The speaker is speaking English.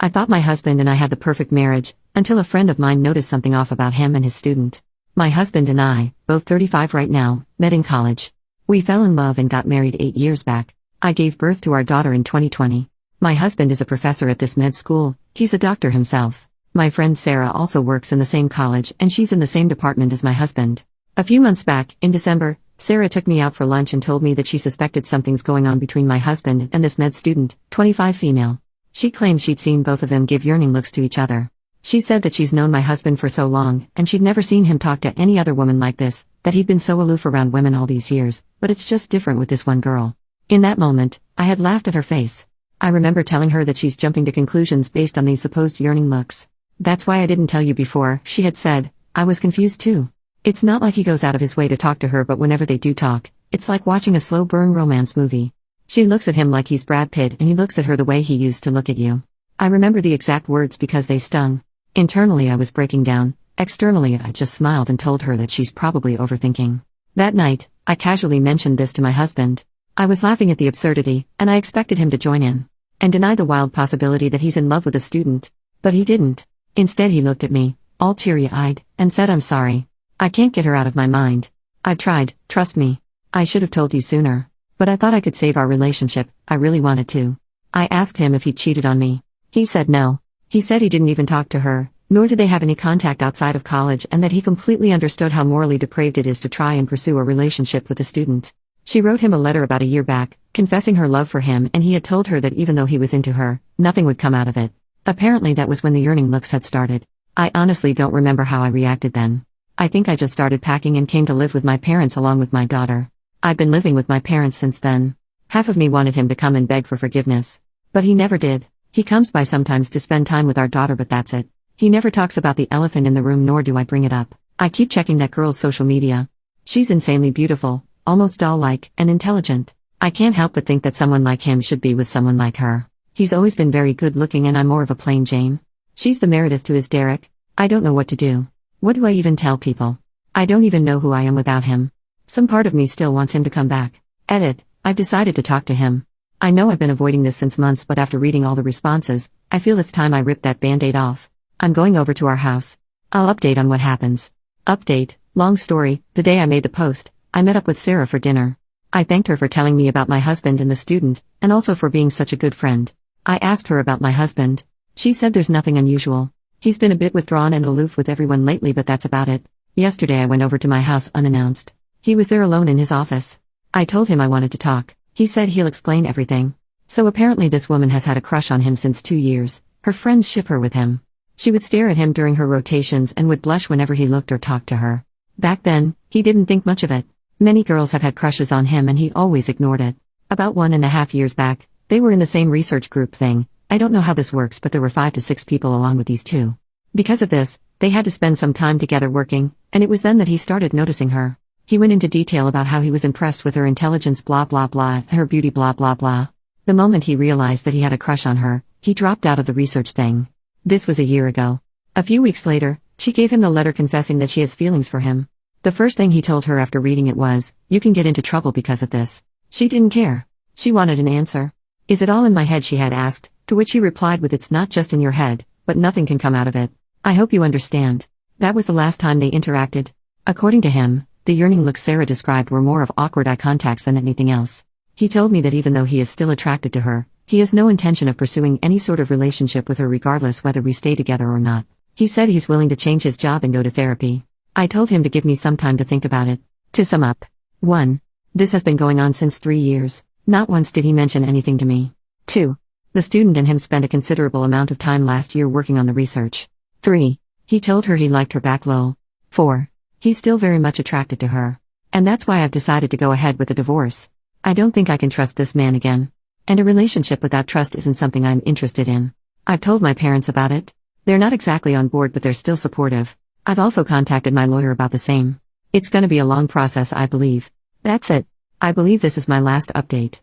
I thought my husband and I had the perfect marriage, until a friend of mine noticed something off about him and his student. My husband and I, both 35 right now, met in college. We fell in love and got married 8 years back. I gave birth to our daughter in 2020. My husband is a professor at this med school, he's a doctor himself. My friend Sarah also works in the same college and she's in the same department as my husband. A few months back, in December, Sarah took me out for lunch and told me that she suspected something's going on between my husband and this med student, 25 female. She claimed she'd seen both of them give yearning looks to each other. She said that she's known my husband for so long, and she'd never seen him talk to any other woman like this, that he'd been so aloof around women all these years, but it's just different with this one girl. In that moment, I had laughed at her face. I remember telling her that she's jumping to conclusions based on these supposed yearning looks. That's why I didn't tell you before, she had said. I was confused too. It's not like he goes out of his way to talk to her, but whenever they do talk, it's like watching a slow burn romance movie. She looks at him like he's Brad Pitt and he looks at her the way he used to look at you. I remember the exact words because they stung. Internally I was breaking down, externally I just smiled and told her that she's probably overthinking. That night, I casually mentioned this to my husband. I was laughing at the absurdity, and I expected him to join in and deny the wild possibility that he's in love with a student. But he didn't. Instead he looked at me, all teary-eyed, and said, "I'm sorry. I can't get her out of my mind. I've tried, trust me. I should have told you sooner. But I thought I could save our relationship, I really wanted to." I asked him if he cheated on me. He said no. He said he didn't even talk to her, nor did they have any contact outside of college, and that he completely understood how morally depraved it is to try and pursue a relationship with a student. She wrote him a letter about a year back, confessing her love for him, and he had told her that even though he was into her, nothing would come out of it. Apparently that was when the yearning looks had started. I honestly don't remember how I reacted then. I think I just started packing and came to live with my parents along with my daughter. I've been living with my parents since then. Half of me wanted him to come and beg for forgiveness. But he never did. He comes by sometimes to spend time with our daughter, but that's it. He never talks about the elephant in the room, nor do I bring it up. I keep checking that girl's social media. She's insanely beautiful, almost doll-like, and intelligent. I can't help but think that someone like him should be with someone like her. He's always been very good-looking and I'm more of a plain Jane. She's the Meredith to his Derek. I don't know what to do. What do I even tell people? I don't even know who I am without him. Some part of me still wants him to come back. Edit. I've decided to talk to him. I know I've been avoiding this since months, but after reading all the responses, I feel it's time I rip that band-aid off. I'm going over to our house. I'll update on what happens. Update. Long story, the day I made the post, I met up with Sarah for dinner. I thanked her for telling me about my husband and the student, and also for being such a good friend. I asked her about my husband. She said there's nothing unusual. He's been a bit withdrawn and aloof with everyone lately, but that's about it. Yesterday I went over to my house unannounced. He was there alone in his office. I told him I wanted to talk. He said he'll explain everything. So apparently this woman has had a crush on him since 2 years. Her friends ship her with him. She would stare at him during her rotations and would blush whenever he looked or talked to her. Back then, he didn't think much of it. Many girls have had crushes on him and he always ignored it. About 1.5 years back, they were in the same research group thing. I don't know how this works, but there were 5 to 6 people along with these two. Because of this, they had to spend some time together working, and it was then that he started noticing her. He went into detail about how he was impressed with her intelligence blah blah blah, her beauty blah blah blah. The moment he realized that he had a crush on her, he dropped out of the research thing. This was a year ago. A few weeks later, she gave him the letter confessing that she has feelings for him. The first thing he told her after reading it was, "You can get into trouble because of this." She didn't care. She wanted an answer. "Is it all in my head?" she had asked, to which he replied with, "It's not just in your head, but nothing can come out of it. I hope you understand." That was the last time they interacted. According to him, the yearning looks Sarah described were more of awkward eye contacts than anything else. He told me that even though he is still attracted to her, he has no intention of pursuing any sort of relationship with her regardless whether we stay together or not. He said he's willing to change his job and go to therapy. I told him to give me some time to think about it. To sum up. 1. This has been going on since 3 years. Not once did he mention anything to me. 2. The student and him spent a considerable amount of time last year working on the research. 3. He told her he liked her back low. 4. He's still very much attracted to her. And that's why I've decided to go ahead with a divorce. I don't think I can trust this man again. And a relationship without trust isn't something I'm interested in. I've told my parents about it. They're not exactly on board, but they're still supportive. I've also contacted my lawyer about the same. It's gonna be a long process, I believe. That's it. I believe this is my last update.